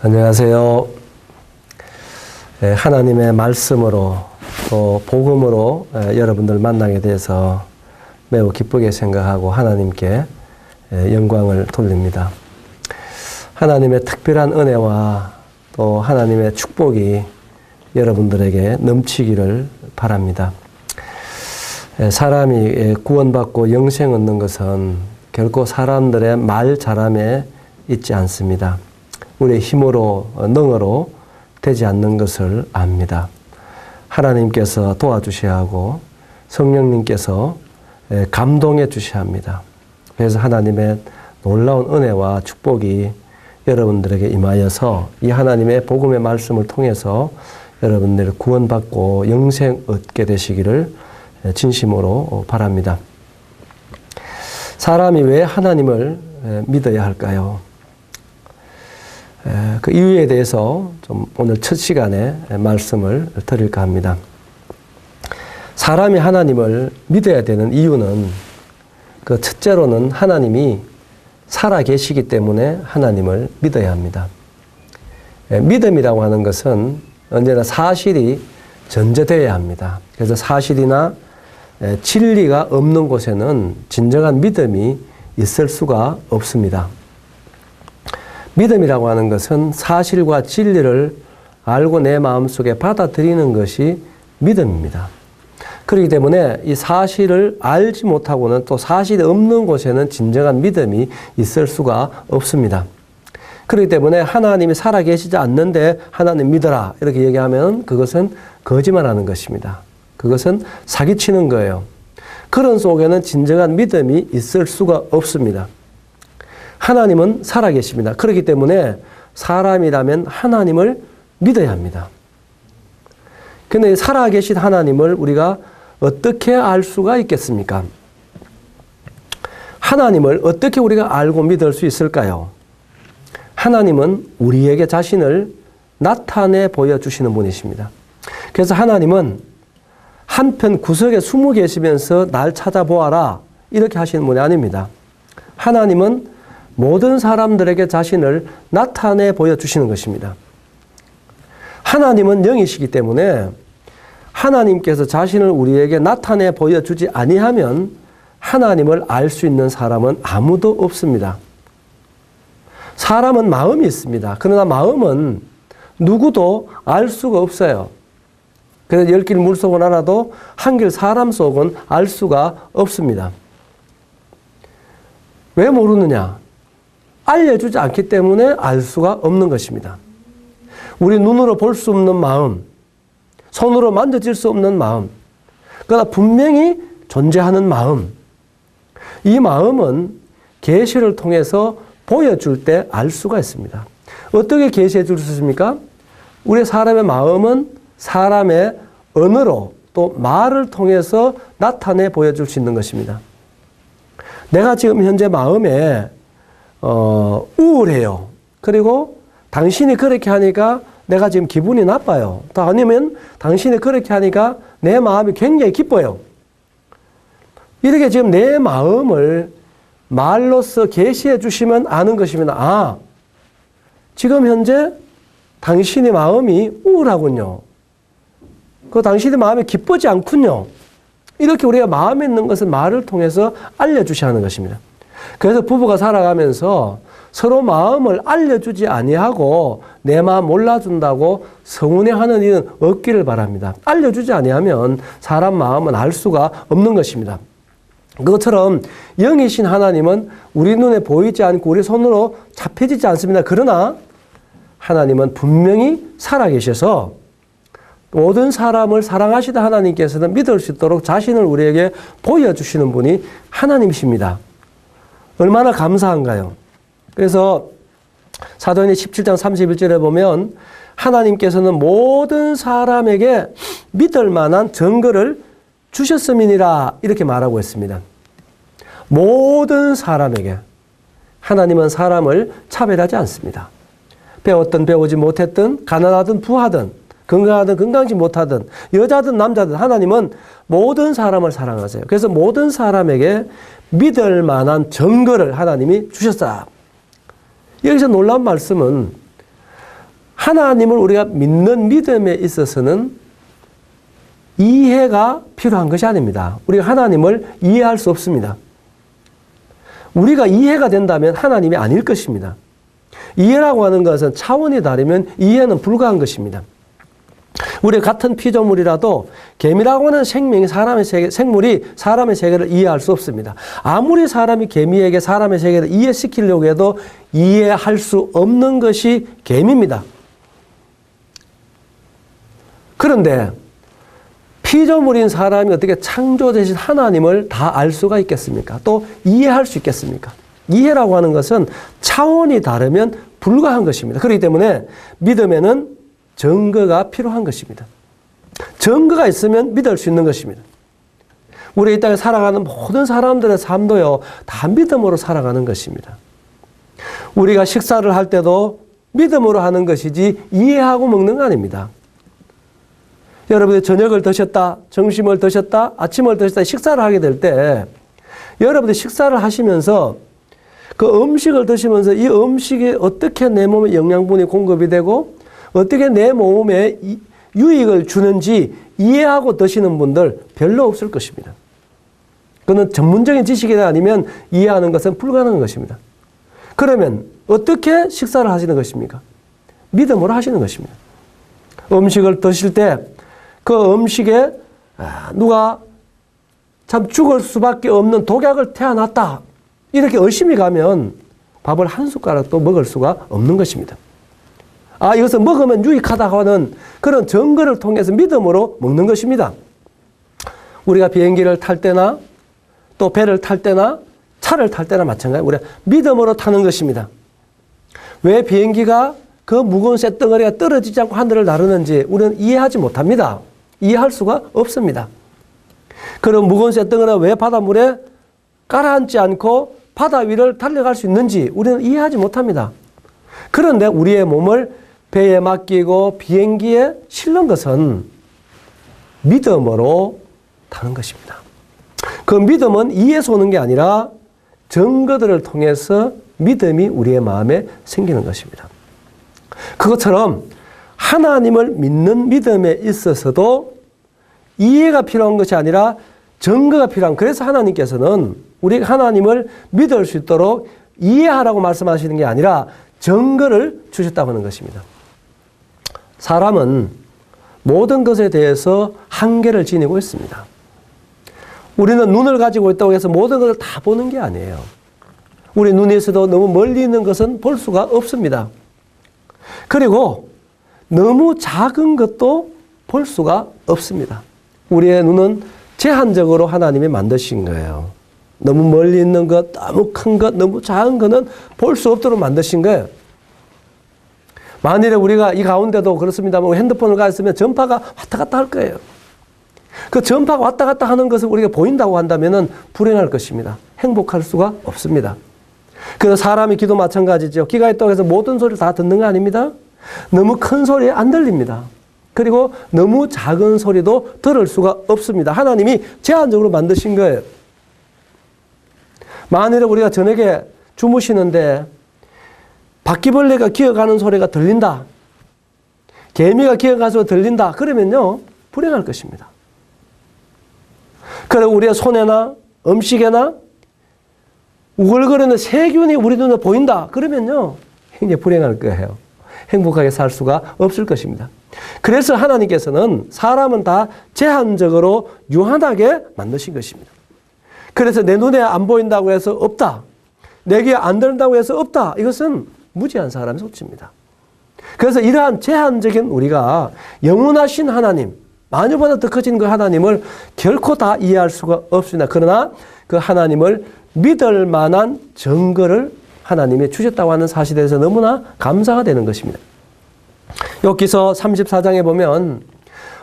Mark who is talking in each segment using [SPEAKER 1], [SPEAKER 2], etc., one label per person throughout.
[SPEAKER 1] 안녕하세요. 하나님의 말씀으로 또 복음으로 여러분들 만나게 돼서 매우 기쁘게 생각하고 하나님께 영광을 돌립니다. 하나님의 특별한 은혜와 또 하나님의 축복이 여러분들에게 넘치기를 바랍니다. 사람이 구원받고 영생 얻는 것은 결코 사람들의 말 잘함에 있지 않습니다. 우리의 힘으로 능으로 되지 않는 것을 압니다. 하나님께서 도와주셔야 하고 성령님께서 감동해 주셔야 합니다. 그래서 하나님의 놀라운 은혜와 축복이 여러분들에게 임하여서 이 하나님의 복음의 말씀을 통해서 여러분들 구원받고 영생 얻게 되시기를 진심으로 바랍니다. 사람이 왜 하나님을 믿어야 할까요? 그 이유에 대해서 좀 오늘 첫 시간에 말씀을 드릴까 합니다. 사람이 하나님을 믿어야 되는 이유는 그 첫째로는 하나님이 살아 계시기 때문에 하나님을 믿어야 합니다. 믿음이라고 하는 것은 언제나 사실이 전제되어야 합니다. 그래서 사실이나 진리가 없는 곳에는 진정한 믿음이 있을 수가 없습니다. 믿음이라고 하는 것은 사실과 진리를 알고 내 마음속에 받아들이는 것이 믿음입니다. 그렇기 때문에 이 사실을 알지 못하고는 또 사실이 없는 곳에는 진정한 믿음이 있을 수가 없습니다. 그렇기 때문에 하나님이 살아계시지 않는데 하나님 믿어라 이렇게 얘기하면 그것은 거짓말하는 것입니다. 그것은 사기치는 거예요. 그런 속에는 진정한 믿음이 있을 수가 없습니다. 하나님은 살아계십니다. 그렇기 때문에 사람이라면 하나님을 믿어야 합니다. 그런데 살아계신 하나님을 우리가 어떻게 알 수가 있겠습니까? 하나님을 어떻게 우리가 알고 믿을 수 있을까요? 하나님은 우리에게 자신을 나타내 보여주시는 분이십니다. 그래서 하나님은 한편 구석에 숨어 계시면서 날 찾아보아라 이렇게 하시는 분이 아닙니다. 하나님은 모든 사람들에게 자신을 나타내 보여주시는 것입니다. 하나님은 영이시기 때문에 하나님께서 자신을 우리에게 나타내 보여주지 아니하면 하나님을 알 수 있는 사람은 아무도 없습니다. 사람은 마음이 있습니다. 그러나 마음은 누구도 알 수가 없어요. 그래서 10길 물속은 알아도 한 길 사람 속은 알 수가 없습니다. 왜 모르느냐? 알려주지 않기 때문에 알 수가 없는 것입니다. 우리 눈으로 볼 수 없는 마음, 손으로 만져질 수 없는 마음, 그러나 분명히 존재하는 마음, 이 마음은 계시를 통해서 보여줄 때 알 수가 있습니다. 어떻게 계시해 줄 수 있습니까? 우리 사람의 마음은 사람의 언어로 또 말을 통해서 나타내 보여줄 수 있는 것입니다. 내가 지금 현재 마음에 우울해요. 그리고 당신이 그렇게 하니까 내가 지금 기분이 나빠요. 또 아니면 당신이 그렇게 하니까 내 마음이 굉장히 기뻐요. 이렇게 지금 내 마음을 말로써 계시해 주시면 아는 것입니다. 아, 지금 현재 당신의 마음이 우울하군요. 그 당신의 마음이 기쁘지 않군요. 이렇게 우리가 마음에 있는 것을 말을 통해서 알려주셔야 하는 것입니다. 그래서 부부가 살아가면서 서로 마음을 알려주지 아니하고 내 마음 몰라준다고 서운해하는 일은 없기를 바랍니다. 알려주지 아니하면 사람 마음은 알 수가 없는 것입니다. 그것처럼 영이신 하나님은 우리 눈에 보이지 않고 우리 손으로 잡혀지지 않습니다. 그러나 하나님은 분명히 살아계셔서 모든 사람을 사랑하시다 하나님께서는 믿을 수 있도록 자신을 우리에게 보여주시는 분이 하나님이십니다. 얼마나 감사한가요? 그래서 사도행전 17장 31절에 보면 하나님께서는 모든 사람에게 믿을 만한 증거를 주셨음이니라 이렇게 말하고 있습니다. 모든 사람에게. 하나님은 사람을 차별하지 않습니다. 배웠든 배우지 못했든 가난하든 부하든 건강하든 건강하지 못하든 여자든 남자든 하나님은 모든 사람을 사랑하세요. 그래서 모든 사람에게 믿을 만한 증거를 하나님이 주셨다. 여기서 놀라운 말씀은 하나님을 우리가 믿는 믿음에 있어서는 이해가 필요한 것이 아닙니다. 우리가 하나님을 이해할 수 없습니다. 우리가 이해가 된다면 하나님이 아닐 것입니다. 이해라고 하는 것은 차원이 다르면 이해는 불가한 것입니다. 우리 같은 피조물이라도 개미라고 하는 생명이 생물이 사람의 세계를 이해할 수 없습니다. 아무리 사람이 개미에게 사람의 세계를 이해시키려고 해도 이해할 수 없는 것이 개미입니다. 그런데 피조물인 사람이 어떻게 창조되신 하나님을 다 알 수가 있겠습니까? 또 이해할 수 있겠습니까? 이해라고 하는 것은 차원이 다르면 불가한 것입니다. 그렇기 때문에 믿음에는 증거가 필요한 것입니다. 증거가 있으면 믿을 수 있는 것입니다. 우리 이 땅에 살아가는 모든 사람들의 삶도요, 다 믿음으로 살아가는 것입니다. 우리가 식사를 할 때도 믿음으로 하는 것이지 이해하고 먹는 거 아닙니다. 여러분이 저녁을 드셨다, 점심을 드셨다, 아침을 드셨다, 식사를 하게 될 때 여러분이 식사를 하시면서 그 음식을 드시면서 이 음식이 어떻게 내 몸에 영양분이 공급이 되고 어떻게 내 몸에 유익을 주는지 이해하고 드시는 분들 별로 없을 것입니다. 그건 전문적인 지식이 아니면 이해하는 것은 불가능한 것입니다. 그러면 어떻게 식사를 하시는 것입니까? 믿음으로 하시는 것입니다. 음식을 드실 때 그 음식에 누가 참 죽을 수밖에 없는 독약을 태워놨다. 이렇게 의심이 가면 밥을 한 숟가락도 먹을 수가 없는 것입니다. 이것을 먹으면 유익하다고 하는 그런 증거를 통해서 믿음으로 먹는 것입니다. 우리가 비행기를 탈 때나 또 배를 탈 때나 차를 탈 때나 마찬가지로 우리가 믿음으로 타는 것입니다. 왜 비행기가 그 무거운 쇳덩어리가 떨어지지 않고 하늘을 나르는지 우리는 이해하지 못합니다. 이해할 수가 없습니다. 그런 무거운 쇳덩어리가 왜 바닷물에 가라앉지 않고 바다 위를 달려갈 수 있는지 우리는 이해하지 못합니다. 그런데 우리의 몸을 배에 맡기고 비행기에 실는 것은 믿음으로 타는 것입니다. 그 믿음은 이해에서 오는 게 아니라 증거들을 통해서 믿음이 우리의 마음에 생기는 것입니다. 그것처럼 하나님을 믿는 믿음에 있어서도 이해가 필요한 것이 아니라 증거가 필요한, 그래서 하나님께서는 우리가 하나님을 믿을 수 있도록 이해하라고 말씀하시는 게 아니라 증거를 주셨다고 하는 것입니다. 사람은 모든 것에 대해서 한계를 지니고 있습니다. 우리는 눈을 가지고 있다고 해서 모든 것을 다 보는 게 아니에요. 우리 눈에서도 너무 멀리 있는 것은 볼 수가 없습니다. 그리고 너무 작은 것도 볼 수가 없습니다. 우리의 눈은 제한적으로 하나님이 만드신 거예요. 너무 멀리 있는 것, 너무 큰 것, 너무 작은 것은 볼 수 없도록 만드신 거예요. 만일에 우리가 이 가운데도 그렇습니다만 핸드폰을 가졌으면 전파가 왔다 갔다 할 거예요. 그 전파가 왔다 갔다 하는 것을 우리가 보인다고 한다면 불행할 것입니다. 행복할 수가 없습니다. 그래서 사람의 귀도 마찬가지죠. 귀가 있다고 해서 모든 소리를 다 듣는 거 아닙니다. 너무 큰 소리 안 들립니다. 그리고 너무 작은 소리도 들을 수가 없습니다. 하나님이 제한적으로 만드신 거예요. 만일에 우리가 저녁에 주무시는데 바퀴벌레가 기어가는 소리가 들린다. 개미가 기어가는 소리가 들린다. 그러면요, 불행할 것입니다. 그리고 우리의 손에나 음식에나 우글거리는 세균이 우리 눈에 보인다. 그러면요, 굉장히 불행할 거예요. 행복하게 살 수가 없을 것입니다. 그래서 하나님께서는 사람은 다 제한적으로 유한하게 만드신 것입니다. 그래서 내 눈에 안 보인다고 해서 없다. 내 귀에 안 들린다고 해서 없다. 이것은 무지한 사람의 소치입니다. 그래서 이러한 제한적인 우리가 영원하신 하나님, 만유보다 더 커진 그 하나님을 결코 다 이해할 수가 없습니다. 그러나 그 하나님을 믿을 만한 증거를 하나님이 주셨다고 하는 사실에 대해서 너무나 감사가 되는 것입니다. 욥기서 34장에 보면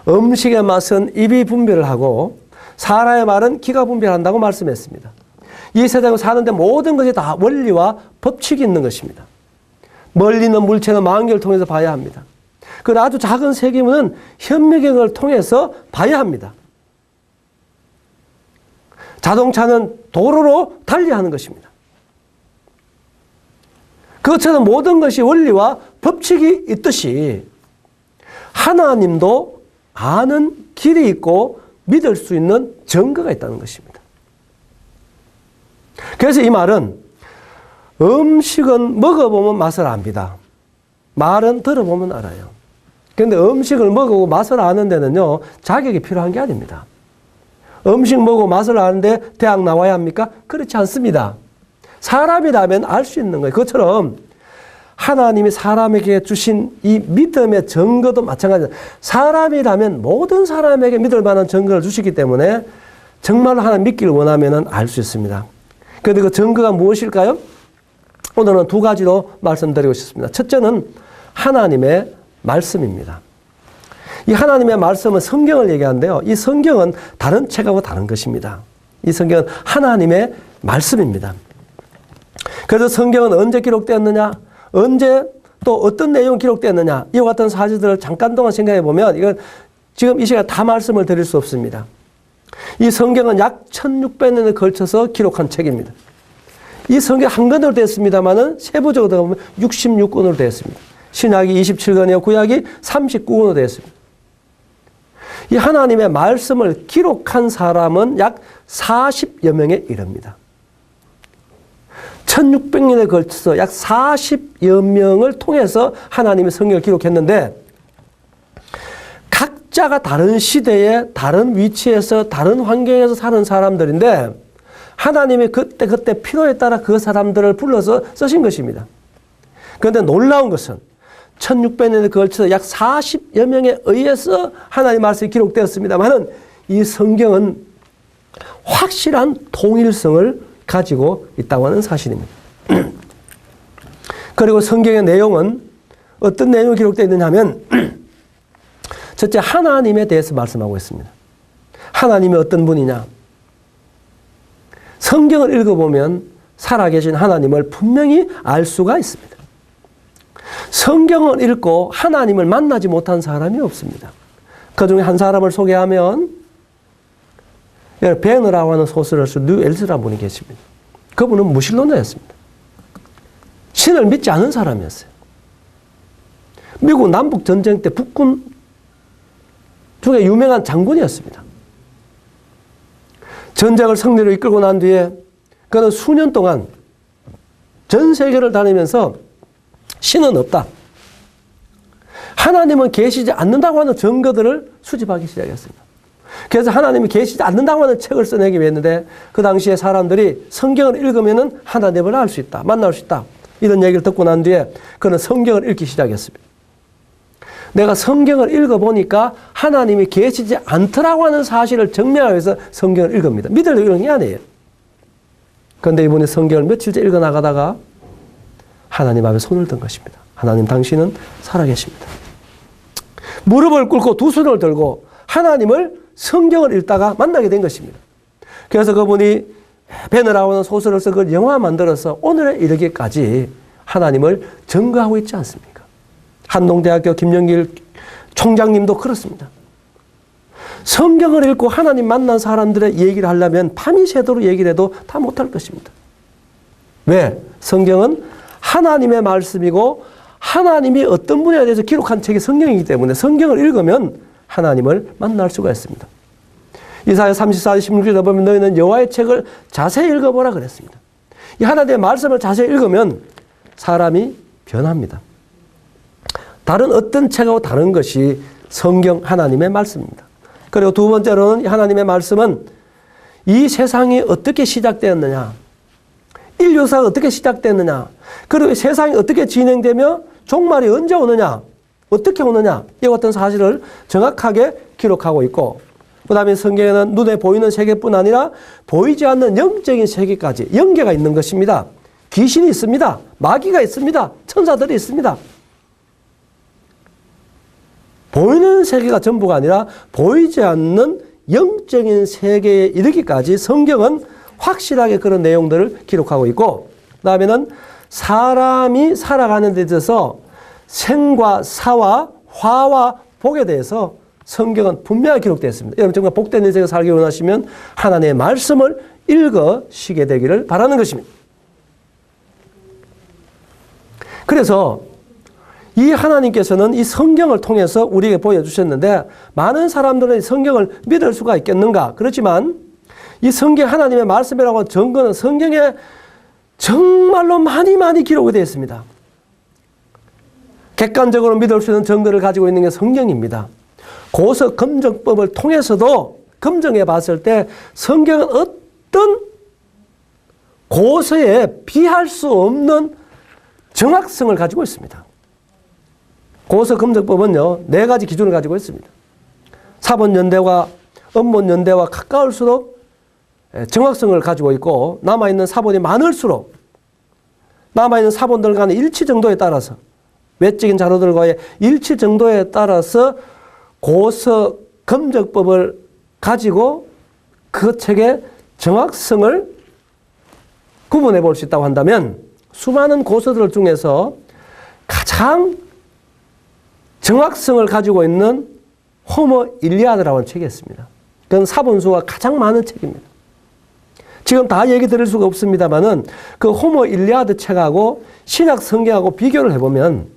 [SPEAKER 1] 음식의 맛은 입이 분별을 하고 사람의 말은 귀가 분별한다고 말씀했습니다. 이 세상을 사는데 모든 것이 다 원리와 법칙이 있는 것입니다. 멀리 있는 물체는 망원경을 통해서 봐야 합니다. 그 아주 작은 세기물은 현미경을 통해서 봐야 합니다. 자동차는 도로로 달려야 하는 것입니다. 그것처럼 모든 것이 원리와 법칙이 있듯이 하나님도 아는 길이 있고 믿을 수 있는 증거가 있다는 것입니다. 그래서 이 말은 음식은 먹어보면 맛을 압니다. 말은 들어보면 알아요. 그런데 음식을 먹어보고 맛을 아는 데는요, 자격이 필요한 게 아닙니다. 음식 먹고 맛을 아는데 대학 나와야 합니까? 그렇지 않습니다. 사람이라면 알 수 있는 거예요. 그것처럼 하나님이 사람에게 주신 이 믿음의 증거도 마찬가지입니다. 사람이라면 모든 사람에게 믿을 만한 증거를 주시기 때문에 정말로 하나님 믿기를 원하면 알 수 있습니다. 그런데 그 증거가 무엇일까요? 오늘은 두 가지로 말씀드리고 싶습니다. 첫째는 하나님의 말씀입니다. 이 하나님의 말씀은 성경을 얘기하는데요. 이 성경은 다른 책하고 다른 것입니다. 이 성경은 하나님의 말씀입니다. 그래서 성경은 언제 기록되었느냐? 언제 또 어떤 내용이 기록되었느냐? 이와 같은 사실들을 잠깐 동안 생각해 보면 이건 지금 이 시간에 다 말씀을 드릴 수 없습니다. 이 성경은 약 1600년에 걸쳐서 기록한 책입니다. 이 성경 한 권으로 되었습니다만은 세부적으로 보면 66권으로 되었습니다. 신약이 27권이요, 구약이 39권으로 되었습니다. 이 하나님의 말씀을 기록한 사람은 약 40여 명에 이릅니다. 1600년에 걸쳐서 약 40여 명을 통해서 하나님의 성경을 기록했는데 각자가 다른 시대에 다른 위치에서 다른 환경에서 사는 사람들인데 하나님이 그때 필요에 따라 그 사람들을 불러서 쓰신 것입니다. 그런데 놀라운 것은 1600년에 걸쳐서 약 40여 명에 의해서 하나님의 말씀이 기록되었습니다만 이 성경은 확실한 통일성을 가지고 있다고 하는 사실입니다. 그리고 성경의 내용은 어떤 내용이 기록되어 있느냐 하면 첫째, 하나님에 대해서 말씀하고 있습니다. 하나님이 어떤 분이냐? 성경을 읽어보면 살아계신 하나님을 분명히 알 수가 있습니다. 성경을 읽고 하나님을 만나지 못한 사람이 없습니다. 그 중에 한 사람을 소개하면 베너라고 하는 소설을 쓴 뉴엘스라는 분이 계십니다. 그분은 무신론자였습니다. 신을 믿지 않은 사람이었어요. 미국 남북전쟁 때 북군 중에 유명한 장군이었습니다. 전쟁을 승리로 이끌고 난 뒤에 그는 수년 동안 전 세계를 다니면서 신은 없다, 하나님은 계시지 않는다고 하는 증거들을 수집하기 시작했습니다. 그래서 하나님이 계시지 않는다고 하는 책을 써내기 위했는데 그 당시에 사람들이 성경을 읽으면 하나님을 알 수 있다, 만날 수 있다, 이런 얘기를 듣고 난 뒤에 그는 성경을 읽기 시작했습니다. 내가 성경을 읽어보니까 하나님이 계시지 않더라고 하는 사실을 증명하기 위해서 성경을 읽습니다. 믿으려고 이런 게 아니에요. 그런데 이번에 성경을 며칠째 읽어나가다가 하나님 앞에 손을 든 것입니다. 하나님, 당신은 살아계십니다. 무릎을 꿇고 두 손을 들고 하나님을 성경을 읽다가 만나게 된 것입니다. 그래서 그분이 베너라고 하는 소설을 써 그 영화 만들어서 오늘에 이르기까지 하나님을 증거하고 있지 않습니까? 한동대학교 김영길 총장님도 그렇습니다. 성경을 읽고 하나님 만난 사람들의 얘기를 하려면 밤이 새도록 얘기를 해도 다 못할 것입니다. 왜? 성경은 하나님의 말씀이고 하나님이 어떤 분야에 대해서 기록한 책이 성경이기 때문에 성경을 읽으면 하나님을 만날 수가 있습니다. 이사야 34장 16절에 보면 너희는 여호와의 책을 자세히 읽어보라 그랬습니다. 이 하나님의 말씀을 자세히 읽으면 사람이 변합니다. 다른 어떤 책하고 다른 것이 성경 하나님의 말씀입니다. 그리고 두 번째로는 하나님의 말씀은 이 세상이 어떻게 시작되었느냐, 인류사가 어떻게 시작됐느냐, 그리고 세상이 어떻게 진행되며 종말이 언제 오느냐, 어떻게 오느냐, 이와 같은 사실을 정확하게 기록하고 있고, 그 다음에 성경에는 눈에 보이는 세계뿐 아니라 보이지 않는 영적인 세계까지 연계가 있는 것입니다. 귀신이 있습니다. 마귀가 있습니다. 천사들이 있습니다. 보이는 세계가 전부가 아니라 보이지 않는 영적인 세계에 이르기까지 성경은 확실하게 그런 내용들을 기록하고 있고, 그 다음에는 사람이 살아가는 데 있어서 생과 사와 화와 복에 대해서 성경은 분명히 기록되어 있습니다. 여러분 정말 복된 인생을 살기 원하시면 하나님의 말씀을 읽으시게 되기를 바라는 것입니다. 그래서 이 하나님께서는 이 성경을 통해서 우리에게 보여주셨는데 많은 사람들은 성경을 믿을 수가 있겠는가? 그렇지만 이 성경 하나님의 말씀이라고 하는 증거는 성경에 정말로 많이 기록이 되어 있습니다. 객관적으로 믿을 수 있는 증거를 가지고 있는 게 성경입니다. 고서 검증법을 통해서도 검증해 봤을 때 성경은 어떤 고서에 비할 수 없는 정확성을 가지고 있습니다. 고서 검증법은요, 4가지 기준을 가지고 있습니다. 사본연대와 음본연대와 가까울수록 정확성을 가지고 있고, 남아있는 사본이 많을수록 남아있는 사본들 간의 일치 정도에 따라서, 외적인 자료들과의 일치 정도에 따라서 고서 검증법을 가지고 그 책의 정확성을 구분해 볼 수 있다고 한다면, 수많은 고서들 중에서 가장 정확성을 가지고 있는 호모 일리아드라고 하는 책이 있습니다. 그건 사본수가 가장 많은 책입니다. 지금 다 얘기 드릴 수가 없습니다만은 그 호모 일리아드 책하고 신약 성경하고 비교를 해보면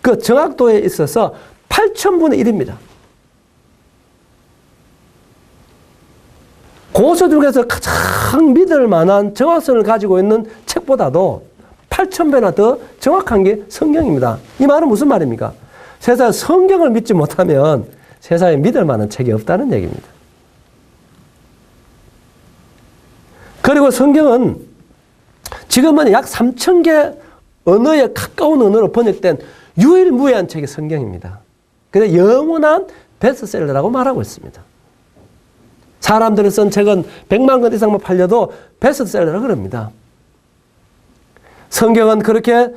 [SPEAKER 1] 그 정확도에 있어서 8,000분의 1입니다. 고서 중에서 가장 믿을 만한 정확성을 가지고 있는 책보다도 8,000배나 더 정확한 게 성경입니다. 이 말은 무슨 말입니까? 세상에 성경을 믿지 못하면 세상에 믿을 만한 책이 없다는 얘기입니다. 그리고 성경은 지금은 약 3,000개 언어에 가까운 언어로 번역된 유일무이한 책이 성경입니다. 그래서 영원한 베스트셀러라고 말하고 있습니다. 사람들이 쓴 책은 100만 권 이상만 팔려도 베스트셀러라고 그럽니다. 성경은 그렇게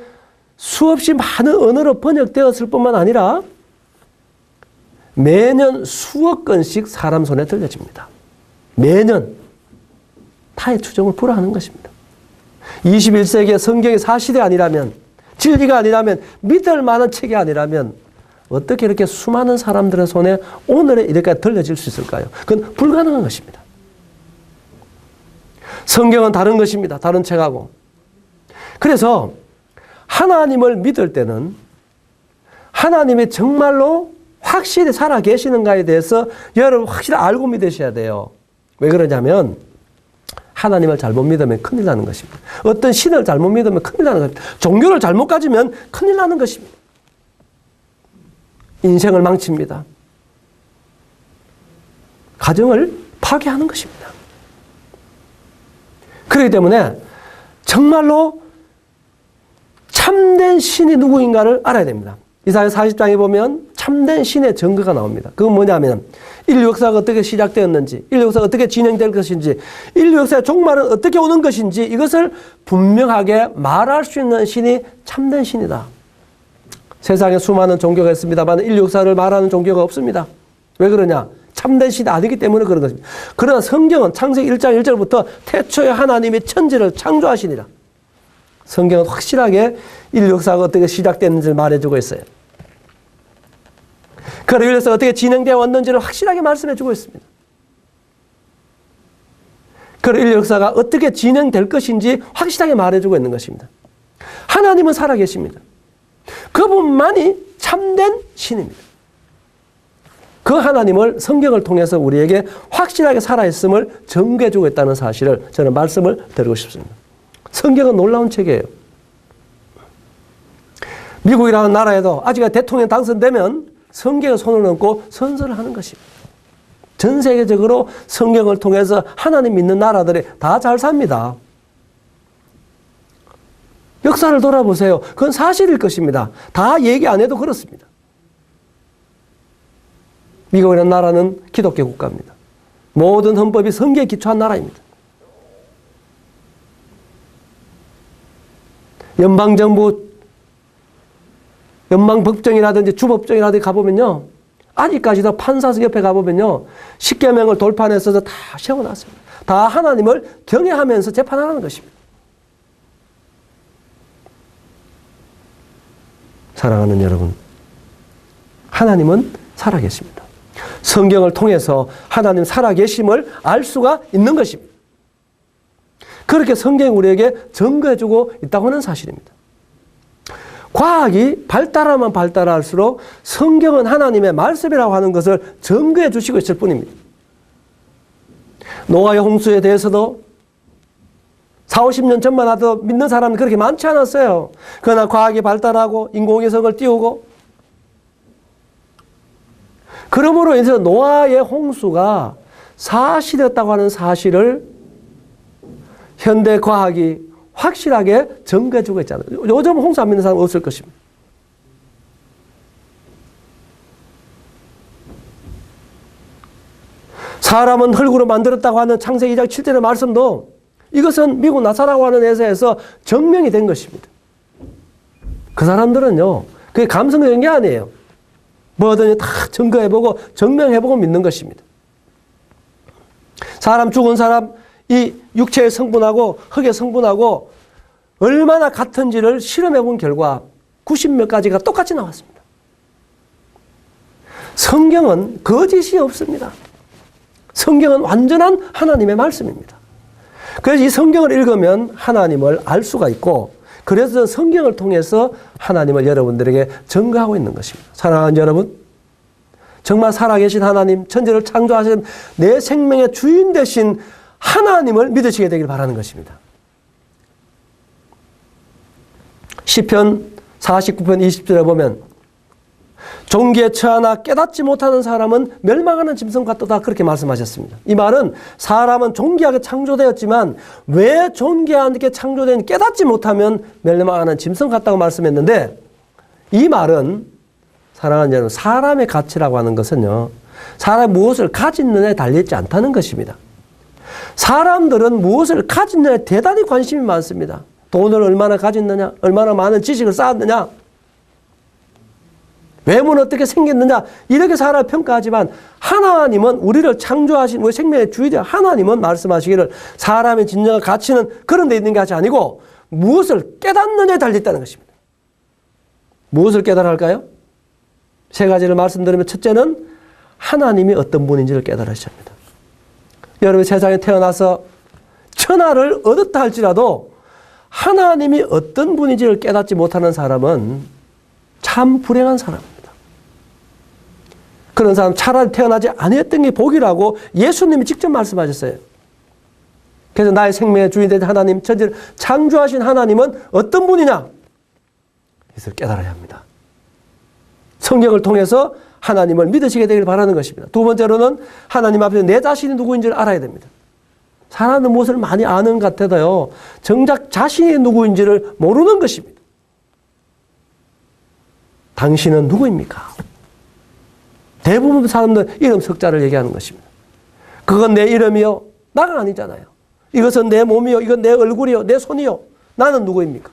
[SPEAKER 1] 수없이 많은 언어로 번역되었을 뿐만 아니라 매년 수억 건씩 사람 손에 들려집니다. 매년 타의 추종을 불허하는 것입니다. 21세기의 성경이 사실이 아니라면, 진리가 아니라면, 믿을 만한 책이 아니라면 어떻게 이렇게 수많은 사람들의 손에 오늘에 이렇게 들려질 수 있을까요? 그건 불가능한 것입니다. 성경은 다른 것입니다. 다른 책하고. 그래서 하나님을 믿을 때는 하나님이 정말로 확실히 살아 계시는가에 대해서 여러분 확실히 알고 믿으셔야 돼요. 왜 그러냐면 하나님을 잘못 믿으면 큰일 나는 것입니다. 어떤 신을 잘못 믿으면 큰일 나는 것입니다. 종교를 잘못 가지면 큰일 나는 것입니다. 인생을 망칩니다. 가정을 파괴하는 것입니다. 그렇기 때문에 정말로 참된 신이 누구인가를 알아야 됩니다. 이사야 40장에 보면 참된 신의 증거가 나옵니다. 그건 뭐냐면 인류 역사가 어떻게 시작되었는지, 인류 역사가 어떻게 진행될 것인지, 인류 역사의 종말은 어떻게 오는 것인지 이것을 분명하게 말할 수 있는 신이 참된 신이다. 세상에 수많은 종교가 있습니다만 인류 역사를 말하는 종교가 없습니다. 왜 그러냐? 참된 신이 아니기 때문에 그런 것입니다. 그러나 성경은 창세기 1장 1절부터 태초에 하나님이 천지를 창조하시니라. 성경은 확실하게 인류 역사가 어떻게 시작됐는지를 말해주고 있어요. 그리고 인류 역사가 어떻게 진행되어 왔는지를 확실하게 말씀해주고 있습니다. 그리고 인류 역사가 어떻게 진행될 것인지 확실하게 말해주고 있는 것입니다. 하나님은 살아계십니다. 그분만이 참된 신입니다. 그 하나님을 성경을 통해서 우리에게 확실하게 살아있음을 증거해주고 있다는 사실을 저는 말씀을 드리고 싶습니다. 성경은 놀라운 책이에요. 미국이라는 나라에도 아직 대통령 당선되면 성경에 손을 얹고 선서를 하는 것입니다. 전 세계적으로 성경을 통해서 하나님 믿는 나라들이 다 잘 삽니다. 역사를 돌아보세요. 그건 사실일 것입니다. 다 얘기 안 해도 그렇습니다. 미국이라는 나라는 기독교 국가입니다. 모든 헌법이 성경에 기초한 나라입니다. 연방정부, 연방법정이라든지 주법정이라든지 가보면요. 아직까지도 판사석 옆에 가보면요. 십계명을 돌판에 써서 다 세워놨습니다. 다 하나님을 경외하면서 재판하는 것입니다. 사랑하는 여러분, 하나님은 살아계십니다. 성경을 통해서 하나님 살아계심을 알 수가 있는 것입니다. 그렇게 성경이 우리에게 증거해주고 있다고 하는 사실입니다. 과학이 발달하면 발달할수록 성경은 하나님의 말씀이라고 하는 것을 증거해 주시고 있을 뿐입니다. 노아의 홍수에 대해서도 40, 50년 전만 하도 믿는 사람이 그렇게 많지 않았어요. 그러나 과학이 발달하고 인공위성을 띄우고 그러므로 인해서 노아의 홍수가 사실이었다고 하는 사실을 현대 과학이 확실하게 증거해주고 있잖아요. 요즘 홍수 안 믿는 사람 없을 것입니다. 사람은 흙으로 만들었다고 하는 창세기 2장 7절의 말씀도 이것은 미국 나사라고 하는 회사에서 증명이 된 것입니다. 그 사람들은요, 그게 감성적인 게 아니에요. 뭐든지 다 증거해보고 증명해보고 믿는 것입니다. 사람 죽은 사람 이 육체의 성분하고 흙의 성분하고 얼마나 같은지를 실험해본 결과 90몇 가지가 똑같이 나왔습니다. 성경은 거짓이 없습니다. 성경은 완전한 하나님의 말씀입니다. 그래서 이 성경을 읽으면 하나님을 알 수가 있고 그래서 성경을 통해서 하나님을 여러분들에게 증거하고 있는 것입니다. 사랑하는 여러분, 정말 살아계신 하나님, 천지를 창조하신 내 생명의 주인 되신 하나님을 믿으시게 되길 바라는 것입니다. 시편 49편 20절에 보면 종기에 처하나 깨닫지 못하는 사람은 멸망하는 짐승 같도다 그렇게 말씀하셨습니다. 이 말은 사람은 존귀하게 창조되었지만 왜 존귀하게 창조된 깨닫지 못하면 멸망하는 짐승 같다고 말씀했는데 이 말은 사랑하는 여러분, 사람의 가치라고 하는 것은요, 사람이 무엇을 가졌느냐에 달려있지 않다는 것입니다. 사람들은 무엇을 가졌느냐에 대단히 관심이 많습니다. 돈을 얼마나 가졌느냐, 얼마나 많은 지식을 쌓았느냐, 외모는 어떻게 생겼느냐, 이렇게 사람을 평가하지만 하나님은 우리를 창조하신 우리 생명의 주인자 하나님은 말씀하시기를 사람의 진정한 가치는 그런 데 있는 것이 아니고 무엇을 깨닫느냐에 달려있다는 것입니다. 무엇을 깨달아야 할까요? 세 가지를 말씀드리면 첫째는 하나님이 어떤 분인지를 깨달으셔야 합니다. 여러분 세상에 태어나서 천하를 얻었다 할지라도 하나님이 어떤 분인지를 깨닫지 못하는 사람은 참 불행한 사람입니다. 그런 사람 차라리 태어나지 아니었던 게 복이라고 예수님이 직접 말씀하셨어요. 그래서 나의 생명의 주인 되신 하나님, 천지를 창조하신 하나님은 어떤 분이냐? 이것을 깨달아야 합니다. 성경을 통해서 하나님을 믿으시게 되길 바라는 것입니다. 두 번째로는 하나님 앞에서 내 자신이 누구인지를 알아야 됩니다. 사람은 무엇을 많이 아는 것 같아도요, 정작 자신이 누구인지를 모르는 것입니다. 당신은 누구입니까? 대부분 사람들은 이름 석자를 얘기하는 것입니다. 그건 내 이름이요? 나가 아니잖아요. 이것은 내 몸이요? 이건 내 얼굴이요? 내 손이요? 나는 누구입니까?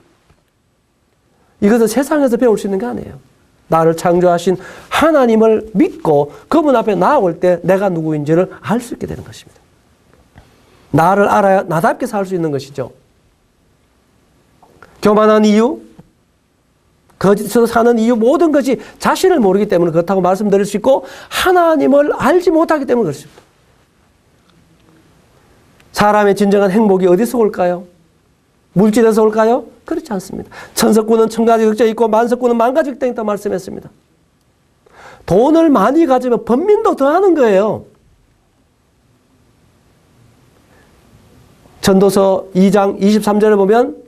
[SPEAKER 1] 이것은 세상에서 배울 수 있는 게 아니에요. 나를 창조하신 하나님을 믿고 그분 앞에 나아올 때 내가 누구인지를 알 수 있게 되는 것입니다. 나를 알아야 나답게 살 수 있는 것이죠. 교만한 이유, 거짓으로 사는 이유, 모든 것이 자신을 모르기 때문에 그렇다고 말씀드릴 수 있고 하나님을 알지 못하기 때문에 그렇습니다. 사람의 진정한 행복이 어디서 올까요? 물질에서 올까요? 그렇지 않습니다. 천석군은 천가지 격자 있고 만석군은 만가지 격자 있다고 말씀했습니다. 돈을 많이 가지면 번민도 더하는 거예요. 전도서 2장 23절에 보면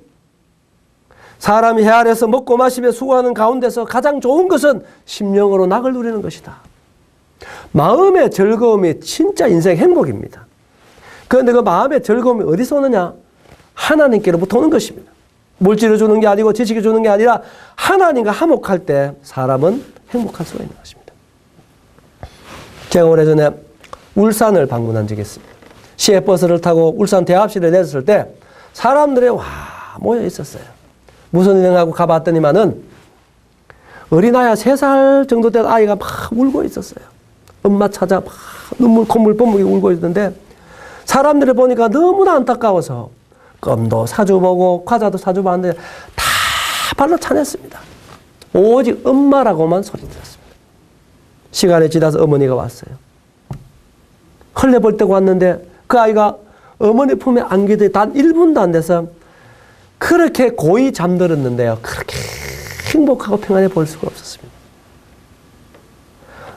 [SPEAKER 1] 사람이 해 아래서 먹고 마시며 수고하는 가운데서 가장 좋은 것은 심령으로 낙을 누리는 것이다. 마음의 즐거움이 진짜 인생 행복입니다. 그런데 그 마음의 즐거움이 어디서 오느냐? 하나님께로부터 오는 것입니다. 물질을 주는 게 아니고 지식을 주는 게 아니라 하나님과 화목할 때 사람은 행복할 수가 있는 것입니다. 제가 오래전에 울산을 방문한 적이 있습니다. 시외버스를 타고 울산 대합실에 내렸을 때 사람들이 와 모여 있었어요. 무슨 일 하고 가봤더니만은 어린아이 3살 정도 된 아이가 막 울고 있었어요. 엄마 찾아 막 눈물 콧물 뿜뿜이 울고 있는데 사람들이 보니까 너무나 안타까워서 껌도 사주보고 과자도 사주봤는데 다 발로 차냈습니다. 오직 엄마라고만 소리 들었습니다. 시간이 지나서 어머니가 왔어요. 헐레벌떡 왔는데 그 아이가 어머니 품에 안기더니 단 1분도 안 돼서 그렇게 고이 잠들었는데요. 그렇게 행복하고 평안해 보일 수가 없었습니다.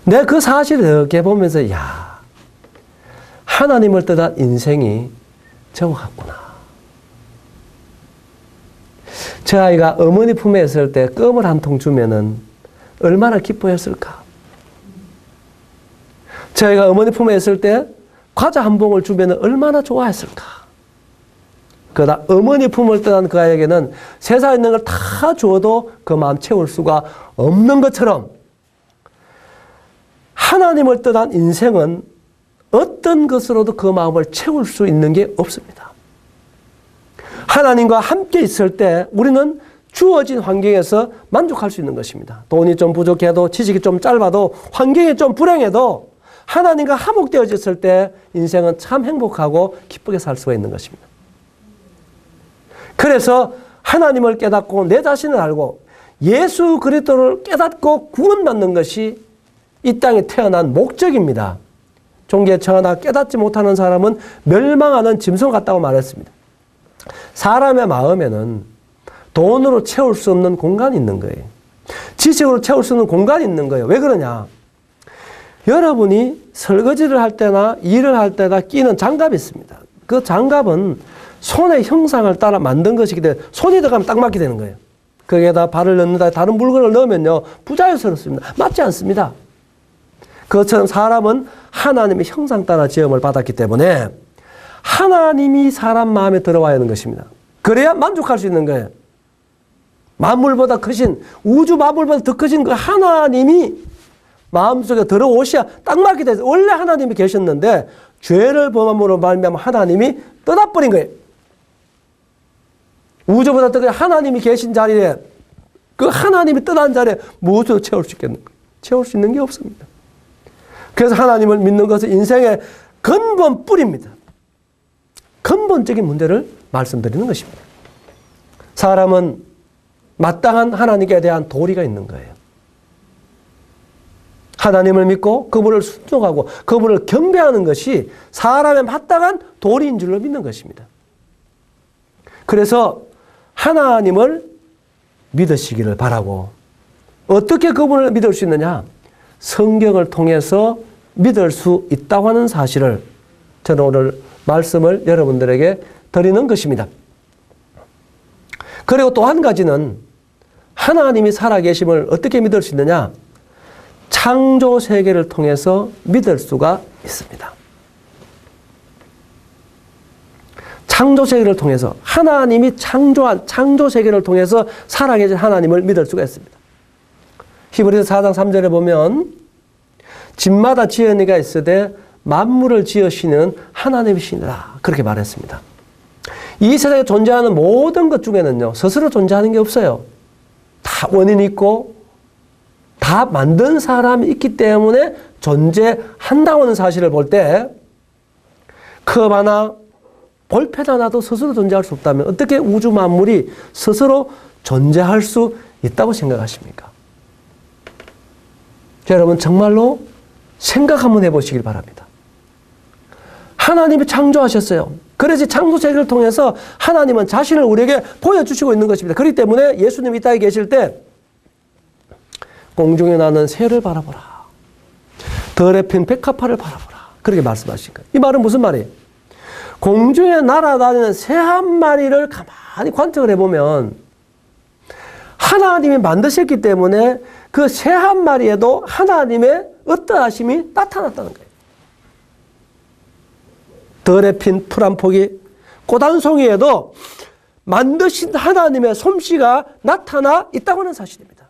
[SPEAKER 1] 내가 그 사실을 이렇게 보면서 야, 하나님을 떠난 인생이 저거 같구나. 저 아이가 어머니 품에 있을 때 껌을 한 통 주면은 얼마나 기뻐했을까. 저 아이가 어머니 품에 있을 때 과자 한 봉을 주면은 얼마나 좋아했을까. 그러나 어머니 품을 떠난 그 아이에게는 세상에 있는 걸 다 주어도 그 마음 채울 수가 없는 것처럼 하나님을 떠난 인생은 어떤 것으로도 그 마음을 채울 수 있는 게 없습니다. 하나님과 함께 있을 때 우리는 주어진 환경에서 만족할 수 있는 것입니다. 돈이 좀 부족해도, 지식이 좀 짧아도, 환경이 좀 불행해도 하나님과 화목되어졌을 때 인생은 참 행복하고 기쁘게 살 수가 있는 것입니다. 그래서 하나님을 깨닫고 내 자신을 알고 예수 그리스도를 깨닫고 구원받는 것이 이 땅에 태어난 목적입니다. 종교에 처하나 깨닫지 못하는 사람은 멸망하는 짐승 같다고 말했습니다. 사람의 마음에는 돈으로 채울 수 없는 공간이 있는 거예요. 지식으로 채울 수 없는 공간이 있는 거예요. 왜 그러냐? 여러분이 설거지를 할 때나 일을 할 때나 끼는 장갑이 있습니다. 그 장갑은 손의 형상을 따라 만든 것이기 때문에 손이 들어가면 딱 맞게 되는 거예요. 거기에다 발을 넣는다, 다른 물건을 넣으면요, 부자연스럽습니다. 맞지 않습니다. 그것처럼 사람은 하나님의 형상 따라 지음을 받았기 때문에 하나님이 사람 마음에 들어와야 하는 것입니다. 그래야 만족할 수 있는 거예요. 만물보다 크신, 우주 만물보다 더 크신 그 하나님이 마음속에 들어오셔야 딱 맞게 돼서 원래 하나님이 계셨는데 죄를 범함으로 말미암아 하나님이 떠나버린 거예요. 우주보다 더 큰 하나님이 계신 자리에, 그 하나님이 떠난 자리에 무엇으로 채울 수 있겠는가? 채울 수 있는 게 없습니다. 그래서 하나님을 믿는 것은 인생의 근본 뿌리입니다. 근본적인 문제를 말씀드리는 것입니다. 사람은 마땅한 하나님께 대한 도리가 있는 거예요. 하나님을 믿고 그분을 순종하고 그분을 경배하는 것이 사람의 마땅한 도리인 줄로 믿는 것입니다. 그래서 하나님을 믿으시기를 바라고, 어떻게 그분을 믿을 수 있느냐? 성경을 통해서 믿을 수 있다고 하는 사실을 저는 오늘 말씀을 여러분들에게 드리는 것입니다. 그리고 또 한 가지는 하나님이 살아계심을 어떻게 믿을 수 있느냐? 창조 세계를 통해서 믿을 수가 있습니다. 창조 세계를 통해서, 하나님이 창조한 창조 세계를 통해서 살아계신 하나님을 믿을 수가 있습니다. 히브리서 4장 3절에 보면 집마다 지은이가 있으되 만물을 지으시는 하나님이시니라, 그렇게 말했습니다. 이 세상에 존재하는 모든 것 중에는요, 스스로 존재하는 게 없어요. 다 원인이 있고 다 만든 사람이 있기 때문에 존재한다고 하는 사실을 볼 때 컵 하나, 볼펜 하나도 스스로 존재할 수 없다면 어떻게 우주 만물이 스스로 존재할 수 있다고 생각하십니까? 여러분 정말로 생각 한번 해보시길 바랍니다. 하나님이 창조하셨어요. 그래서 창조 세계를 통해서 하나님은 자신을 우리에게 보여주시고 있는 것입니다. 그렇기 때문에 예수님이 이 땅에 계실 때 공중에 나는 새를 바라보라, 들에 핀 백합화를 바라보라, 그렇게 말씀하신 거예요. 이 말은 무슨 말이에요? 공중에 날아다니는 새 한 마리를 가만히 관측을 해보면 하나님이 만드셨기 때문에 그 새 한 마리에도 하나님의 어떠하심이 나타났다는 거예요. 들에 핀 풀 한 포기, 꽃 한 송이에도 만드신 하나님의 솜씨가 나타나 있다고 하는 사실입니다.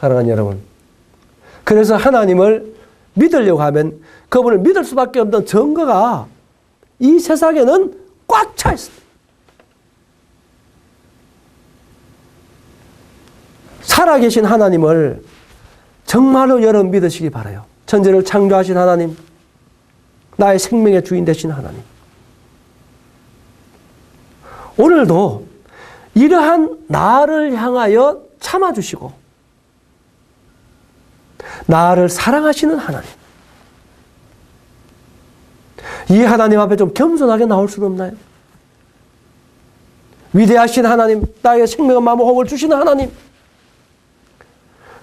[SPEAKER 1] 사랑하는 여러분, 그래서 하나님을 믿으려고 하면 그분을 믿을 수밖에 없는 증거가 이 세상에는 꽉 차 있습니다. 살아계신 하나님을 정말로 여러분 믿으시기 바라요. 천지를 창조하신 하나님, 나의 생명의 주인 되신 하나님. 오늘도 이러한 나를 향하여 참아주시고 나를 사랑하시는 하나님, 이 하나님 앞에 좀 겸손하게 나올 수는 없나요? 위대하신 하나님, 나에게 생명과 마음과 호흡을 주시는 하나님,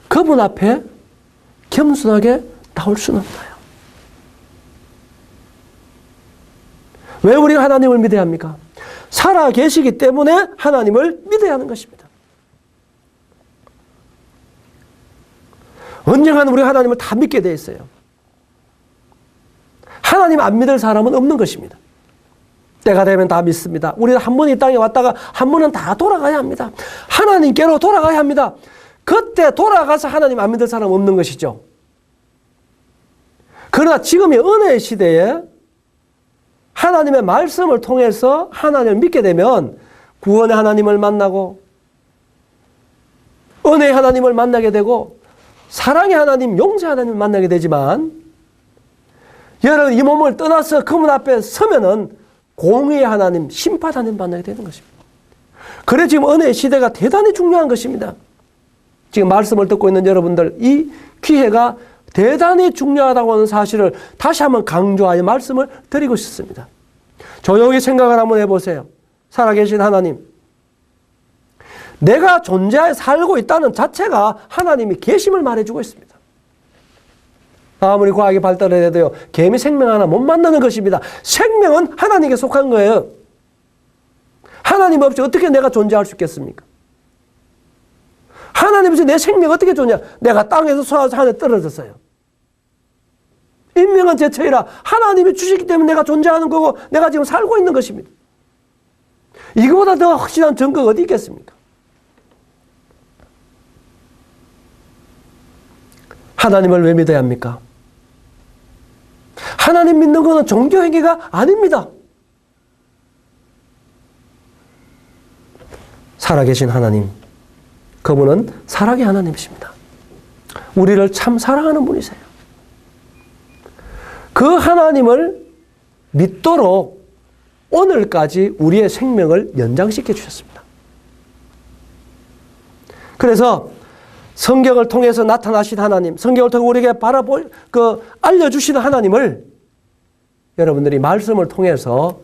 [SPEAKER 1] 그분 앞에 겸손하게 나올 수는 없나요? 왜 우리가 하나님을 믿어야 합니까? 살아 계시기 때문에 하나님을 믿어야 하는 것입니다. 언젠가는 우리가 하나님을 다 믿게 되어 있어요. 하나님 안 믿을 사람은 없는 것입니다. 때가 되면 다 믿습니다. 우리는 한 번 이 땅에 왔다가 한 번은 다 돌아가야 합니다. 하나님께로 돌아가야 합니다. 그때 돌아가서 하나님 안 믿을 사람은 없는 것이죠. 그러나 지금의 은혜의 시대에 하나님의 말씀을 통해서 하나님을 믿게 되면 구원의 하나님을 만나고 은혜의 하나님을 만나게 되고 사랑의 하나님, 용서의 하나님을 만나게 되지만 여러분 이 몸을 떠나서 그분 앞에 서면은 공의의 하나님, 심판 하나님 만나게 되는 것입니다. 그래 지금 은혜의 시대가 대단히 중요한 것입니다. 지금 말씀을 듣고 있는 여러분들 이 기회가 대단히 중요하다고 하는 사실을 다시 한번 강조하여 말씀을 드리고 싶습니다. 조용히 생각을 한번 해보세요. 살아계신 하나님, 내가 존재하여 살고 있다는 자체가 하나님이 계심을 말해주고 있습니다. 아무리 과학이 발달을 해도요, 개미 생명 하나 못 만드는 것입니다. 생명은 하나님께 속한 거예요. 하나님 없이 어떻게 내가 존재할 수 있겠습니까? 하나님 없이 내 생명 어떻게 존재? 내가 땅에서 솟아서 하늘에 떨어졌어요. 인명은 제 처이라 하나님이 주시기 때문에 내가 존재하는 거고 내가 지금 살고 있는 것입니다. 이거보다 더 확실한 증거가 어디 있겠습니까? 하나님을 왜 믿어야 합니까? 하나님 믿는 것은 종교행위가 아닙니다. 살아계신 하나님, 그분은 사랑의 하나님이십니다. 우리를 참 사랑하는 분이세요. 그 하나님을 믿도록 오늘까지 우리의 생명을 연장시켜 주셨습니다. 그래서 성경을 통해서 나타나신 하나님, 성경을 통해 우리에게 알려주시는 하나님을 여러분들이 말씀을 통해서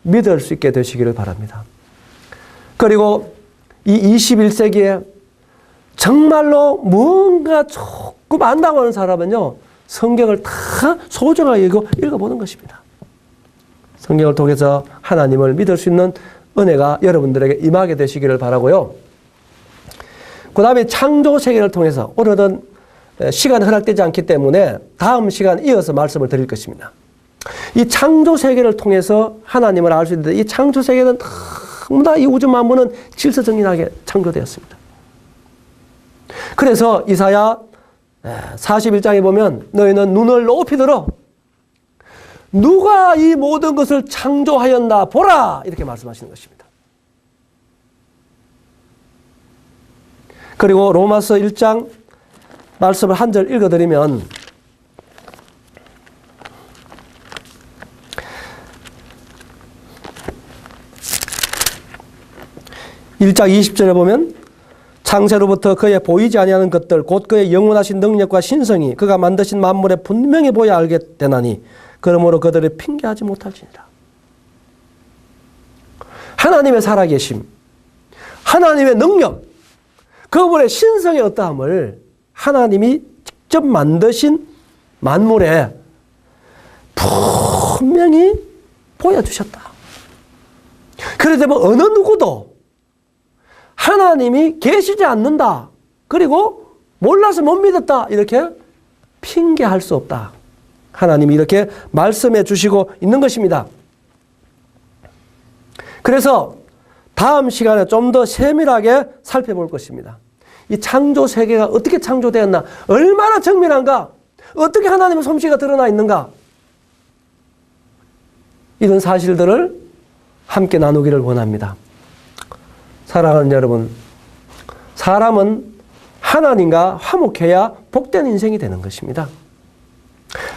[SPEAKER 1] 믿을 수 있게 되시기를 바랍니다. 그리고 이 21세기에 정말로 뭔가 조금 안다고 하는 사람은요, 성경을 다 소중하게 읽어보는 것입니다. 성경을 통해서 하나님을 믿을 수 있는 은혜가 여러분들에게 임하게 되시기를 바라고요. 그 다음에 창조 세계를 통해서 오늘은 시간이 허락되지 않기 때문에 다음 시간 이어서 말씀을 드릴 것입니다. 이 창조 세계를 통해서 하나님을 알 수 있는데 이 창조 세계는 너무나 이 우주 만물은 질서정연하게 창조되었습니다. 그래서 이사야 41장에 보면 너희는 눈을 높이 들어 누가 이 모든 것을 창조하였나 보라 이렇게 말씀하시는 것입니다. 그리고 로마서 1장 말씀을 한 절 읽어드리면 (1장 20절에) 보면 창세로부터 그의 보이지 아니하는 것들 곧 그의 영원하신 능력과 신성이 그가 만드신 만물에 분명히 보여 알게 되나니 그러므로 그들을 핑계하지 못할지니라. 하나님의 살아계심, 하나님의 능력, 그분의 신성의 어떠함을 하나님이 직접 만드신 만물에 분명히 보여주셨다. 그래서 뭐 어느 누구도 하나님이 계시지 않는다, 그리고 몰라서 못 믿었다, 이렇게 핑계할 수 없다. 하나님이 이렇게 말씀해 주시고 있는 것입니다. 그래서 다음 시간에 좀 더 세밀하게 살펴볼 것입니다. 이 창조 세계가 어떻게 창조되었나, 얼마나 정밀한가, 어떻게 하나님의 솜씨가 드러나 있는가, 이런 사실들을 함께 나누기를 원합니다. 사랑하는 여러분, 사람은 하나님과 화목해야 복된 인생이 되는 것입니다.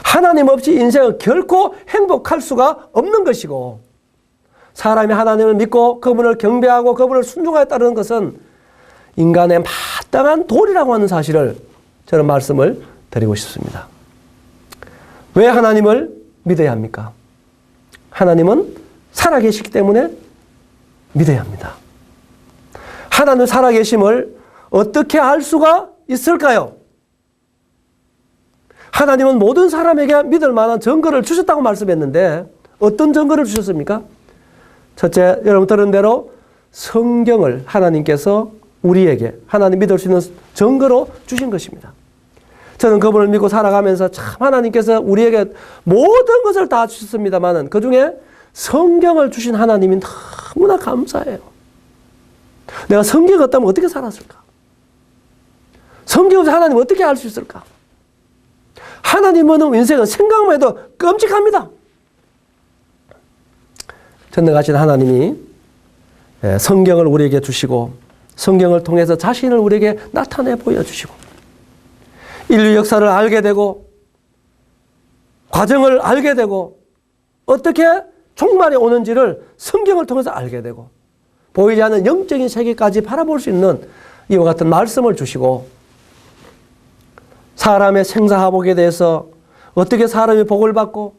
[SPEAKER 1] 하나님 없이 인생은 결코 행복할 수가 없는 것이고, 사람이 하나님을 믿고 그분을 경배하고 그분을 순종하여 따르는 것은 인간의 마땅한 도리라고 하는 사실을 저는 말씀을 드리고 싶습니다. 왜 하나님을 믿어야 합니까? 하나님은 살아계시기 때문에 믿어야 합니다. 하나님 살아계심을 어떻게 알 수가 있을까요? 하나님은 모든 사람에게 믿을 만한 증거를 주셨다고 말씀했는데 어떤 증거를 주셨습니까? 첫째, 여러분 들은 대로 성경을 하나님께서 우리에게 하나님 믿을 수 있는 증거로 주신 것입니다. 저는 그분을 믿고 살아가면서 참 하나님께서 우리에게 모든 것을 다 주셨습니다만 그중에 성경을 주신 하나님이 너무나 감사해요. 내가 성경 없다면 어떻게 살았을까? 성경 없이 하나님 어떻게 알 수 있을까? 하나님은 인생은 생각만 해도 끔찍합니다. 전능하신 하나님이 성경을 우리에게 주시고 성경을 통해서 자신을 우리에게 나타내 보여주시고 인류 역사를 알게 되고 과정을 알게 되고 어떻게 종말이 오는지를 성경을 통해서 알게 되고 보이지 않는 영적인 세계까지 바라볼 수 있는 이와 같은 말씀을 주시고 사람의 생사화복에 대해서 어떻게 사람이 복을 받고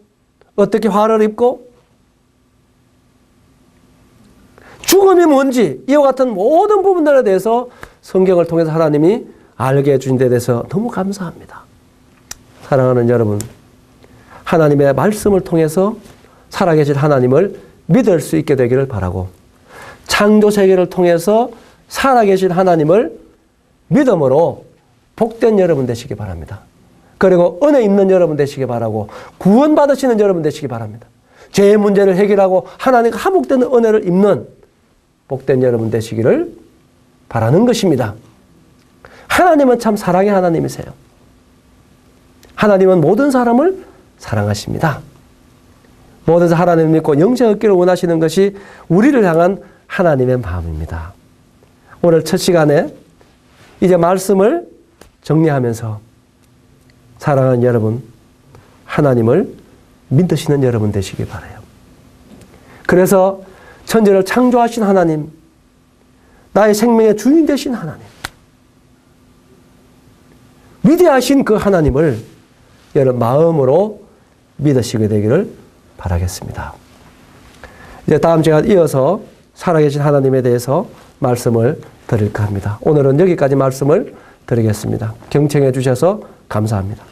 [SPEAKER 1] 어떻게 화를 입고 죽음이 뭔지 이와 같은 모든 부분들에 대해서 성경을 통해서 하나님이 알게 해주신 데 대해서 너무 감사합니다. 사랑하는 여러분, 하나님의 말씀을 통해서 살아계신 하나님을 믿을 수 있게 되기를 바라고 창조세계를 통해서 살아계신 하나님을 믿음으로 복된 여러분 되시기 바랍니다. 그리고 은혜 있는 여러분 되시기 바라고 구원받으시는 여러분 되시기 바랍니다. 죄의 문제를 해결하고 하나님과 화목되는 은혜를 입는 복된 여러분 되시기를 바라는 것입니다. 하나님은 참 사랑의 하나님이세요. 하나님은 모든 사람을 사랑하십니다. 모든 하나님을 믿고 영생 얻기를 원하시는 것이 우리를 향한 하나님의 마음입니다. 오늘 첫 시간에 이제 말씀을 정리하면서 사랑하는 여러분, 하나님을 믿으시는 여러분 되시기 바라요. 그래서 천지를 창조하신 하나님, 나의 생명의 주인 되신 하나님, 위대하신 그 하나님을 여러분 마음으로 믿으시게 되기를 바라겠습니다. 이제 다음 시간 이어서 살아계신 하나님에 대해서 말씀을 드릴까 합니다. 오늘은 여기까지 말씀을 드리겠습니다. 경청해 주셔서 감사합니다.